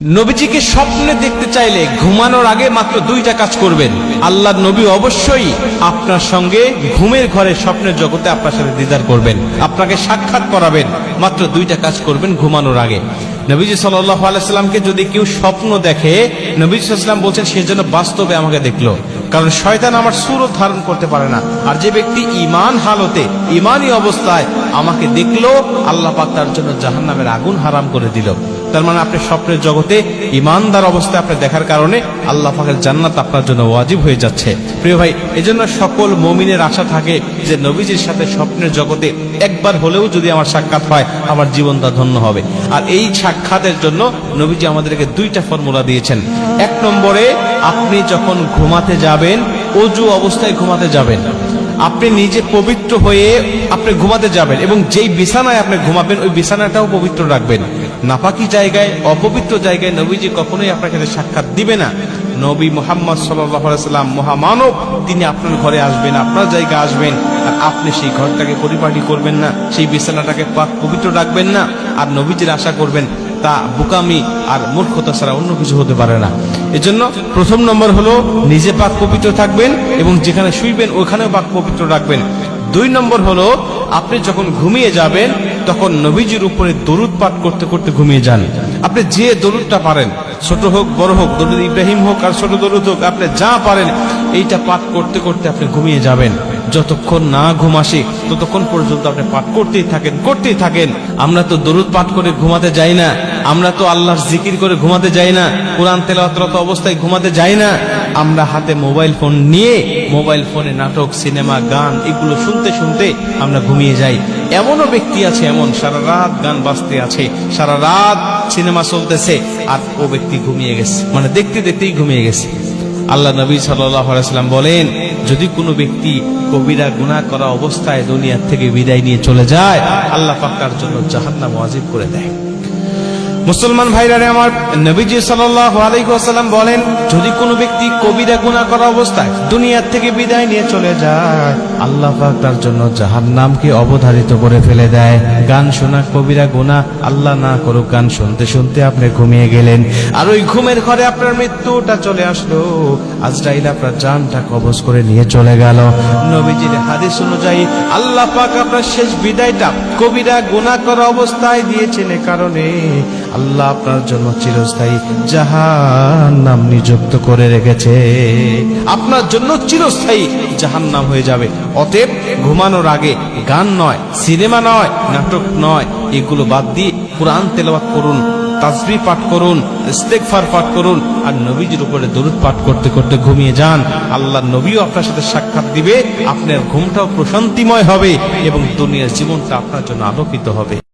নবীজিকে স্বপ্নে দেখতে চাইলে ঘুমানোর আগে মাত্র দুইটা কাজ করবেন। আল্লাহর নবী অবশ্যই আপনার সঙ্গে ঘুমের ঘরে স্বপ্নের জগতে আপনার সাথে দিদার করবেন, আপনাকে সাক্ষাৎ করাবেন। মাত্র দুইটা কাজ করবেন ঘুমানোর আগে। নবীজি সাল্লাল্লাহু আলাইহি সাল্লামকে যদি কেউ স্বপ্ন দেখে, নবীজি সাল্লাল্লাহু আলাইহি সাল্লাম বলছেন সে যেন বাস্তবে আমাকে দেখলো, কারণ শয়তান আমার সুরত ধারণ করতে পারে না। আর যে ব্যক্তি ঈমান হালতে, ঈমানী অবস্থায় আমাকে দেখলো, আল্লাহ পাক তার জন্য জাহান্নামের আগুন হারাম করে দিল। তার মানে আপনি স্বপ্নের জগতে ঈমানদার অবস্থায় আপনি দেখার কারণে আল্লাহ পাকের জান্নাত আপনার জন্য ওয়াজিব হয়ে যাচ্ছে। প্রিয় ভাই, এজন্য সকল মুমিনের আশা থাকে যে নবীজির সাথে স্বপ্নের জগতে একবার হলেও যদি আমার সাক্ষাৎ হয়, আমার জীবনটা ধন্য হবে। আর এই সাক্ষাতের জন্য নবীজি আমাদেরকে দুইটা ফর্মুলা দিয়েছেন। এক নম্বরে, আপনি যখন ঘুমাতে যাবেন, ওযু অবস্থায় ঘুমাতে যাবেন। আপনি নিজে পবিত্র হয়ে আপনি ঘুমাতে যাবেন, এবং যেই বিছানায় আপনি ঘুমাবেন ওই বিছানাটাও পবিত্র রাখবেন। নাপাকি জায়গায়, অপবিত্র জায়গায় নবীজি কখনোই আপনার কাছে সাক্ষাৎ দিবে না। নবী মুহাম্মদ সাল্লাল্লাহু আলাইহি সাল্লাম মহামানব, তিনি আপনার ঘরে আসবেন, আপনার জায়গায় আসবেন, আর আপনি সেই ঘরটাকে পরিপাটি করবেন না, সেই বিছানাটাকে পাক পবিত্র রাখবেন না, আর নবীজির আশা করবেন, তা বোকামি আর মূর্খতা ছাড়া অন্য কিছু হতে পারে না। এজন্য প্রথম নম্বর হলো নিজে পাক পবিত্র থাকবেন, এবং যেখানে শুইবেন ওখানেও পাক পবিত্র রাখবেন। দুই নম্বর হলো, আপনি যখন ঘুমিয়ে যাবেন তখন নবীজির উপরে দরুদ পাঠ করতে করতে ঘুমিয়ে যান। আপনি যে দরুদটা পারেন, ছোট হোক বড় হোক, দরুদ ইব্রাহিম হোক আর ছোট দরুদ হোক, আপনি যা পারেন এইটা পাঠ করতে করতে আপনি ঘুমিয়ে যাবেন। যতক্ষণ না ঘুম আসে ততক্ষণ পর্যন্ত আপনি পাঠ করতেই থাকেন। আমরা তো দরুদ পাঠ করে ঘুমাতে যাই না, আমরা তো আল্লাহর জিকির করে ঘুমাতে যাই না, কোরআন তেলাওয়াত অবস্থায় ঘুমাতে যাই না। আমরা হাতে মোবাইল ফোন নিয়ে মোবাইল ফোনে নাটক, সিনেমা, গান এগুলো শুনতে শুনতে আমরা ঘুমিয়ে যাই। এমনও ব্যক্তি আছে, এমন সারা রাত গান বাজতে আছে, সারা রাত সিনেমা চলতেছে, আর ও ব্যক্তি ঘুমিয়ে গেছে, মানে দেখতে দেখতেই ঘুমিয়ে গেছে। আল্লাহ নবী সাল্লাল্লাহু আলাইহি সাল্লাম বলেন, যদি কোনো ব্যক্তি কবিরা গুনাহ করা অবস্থায় দুনিয়া থেকে বিদায় নিয়ে চলে যায়, আল্লাহ পাক তার জন্য জাহান্নাম ওয়াজিব করে দেয়। মুসলমান ভাইরা আমার, নবীজি সাল্লাল্লাহু আলাইহি ওয়াসাল্লাম বলেন, যদি কোনো ব্যক্তি কবিরা গুনাহ করা অবস্থায় দুনিয়া থেকে বিদায় নিয়ে চলে যায়, আল্লাহ পাক তার জন্য জাহান্নামকে অবধারিত করে ফেলে দেয়। গান শোনা কবিরা গুনাহ, আল্লাহ না করুক, গান শুনতে শুনতে আপনি ঘুমিয়ে গেলেন, আর ওই ঘুমের ঘরে আপনার মৃত্যুটা চলে আসলো, আজরাইল আপনার জানটা কবজ করে নিয়ে চলে গেল। নবীজির হাদিস অনুযায়ী আল্লাহ পাক আপনার শেষ বিদায়টা কবিরা গুনাহ করা অবস্থায় দিয়েছেন, এ কারণে আল্লাহ আপনার জন্য চিরস্থায়ী জাহান্নাম নিযুক্ত করে রেখেছে। আপনার জন্য চিরস্থায়ী জাহান্নাম হয়ে যাবে। অতএব ঘুমানোর আগে গান নয়, সিনেমা নয়, নাটক নয়, এগুলো বাদ দিয়ে কুরআন তেলাওয়াত করুন, তাসবিহ পাঠ করুন, ইস্তেগফার পাঠ করুন, আর নবীজির উপরে দরুদ পাঠ করতে করতে ঘুমিয়ে যান। আল্লাহর নবীও আপনার সাথে সাক্ষাৎ দিবে, আপনার ঘুমটাও প্রশান্তিময় হবে, এবং দুনিয়ার জীবনটা আপনার জন্য আলোকিত হবে।